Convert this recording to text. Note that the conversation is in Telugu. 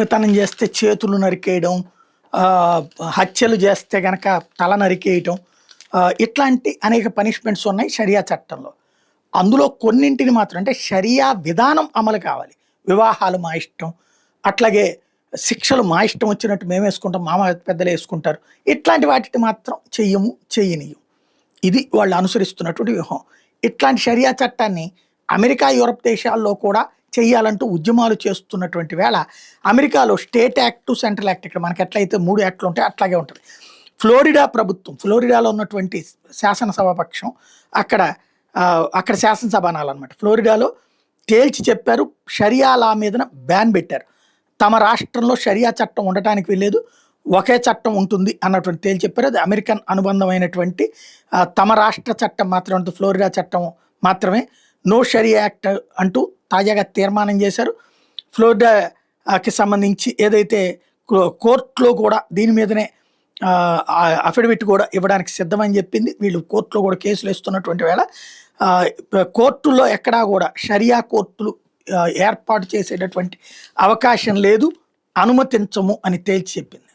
దొంగతనం చేస్తే చేతులు నరికేయడం, హత్యలు చేస్తే గనక తల నరికేయటం, ఇట్లాంటి అనేక పనిష్మెంట్స్ ఉన్నాయి షరియా చట్టంలో. అందులో కొన్నింటిని మాత్రం అంటే షరియా విధానం అమలు కావాలి. వివాహాలు మా ఇష్టం, అట్లాగే శిక్షలు మా ఇష్టం వచ్చినట్టు మేము వేసుకుంటాం, మామ పెద్దలు వేసుకుంటారు, ఇట్లాంటి వాటిని మాత్రం చెయ్యనియం. ఇది వాళ్ళు అనుసరిస్తున్నటువంటి వ్యూహం. ఇట్లాంటి షరియా చట్టాన్ని అమెరికా, యూరప్ దేశాల్లో కూడా చెయ్యాలంటూ ఉద్యమాలు చేస్తున్నటువంటి వేళ అమెరికాలో స్టేట్ యాక్ట్, సెంట్రల్ యాక్ట్, ఇక్కడ మనకి ఎట్లయితే 3 యాక్ట్లు ఉంటాయి అట్లాగే ఉంటుంది. ఫ్లోరిడా ప్రభుత్వం, ఫ్లోరిడాలో ఉన్నటువంటి శాసనసభాపక్షం అక్కడ శాసనసభ అనాలన్నమాట, ఫ్లోరిడాలో తేల్చి చెప్పారు, షరియా లా మీద బ్యాన్ పెట్టారు. తమ రాష్ట్రంలో షరియా చట్టం ఉండటానికి వెళ్ళలేదు, ఒకే చట్టం ఉంటుంది అన్నటువంటి తేల్చి చెప్పారు. అది అమెరికన్ అనుబంధమైనటువంటి తమ రాష్ట్ర చట్టం మాత్రమే, ఫ్లోరిడా చట్టం మాత్రమే, నో షరియా యాక్ట్ అంటూ తాజాగా తీర్మానం చేశారు. ఫ్లోరిడాకి సంబంధించి ఏదైతే కోర్టులో కూడా దీని మీదనే అఫిడవిట్ కూడా ఇవ్వడానికి సిద్ధమని చెప్పింది. వీళ్ళు కోర్టులో కూడా కేసులు వేస్తున్నటువంటి వేళ కోర్టుల్లో ఎక్కడా కూడా షరియా కోర్టులు ఏర్పాటు చేసేటటువంటి అవకాశం లేదు, అనుమతించము అని తేల్చి చెప్పింది.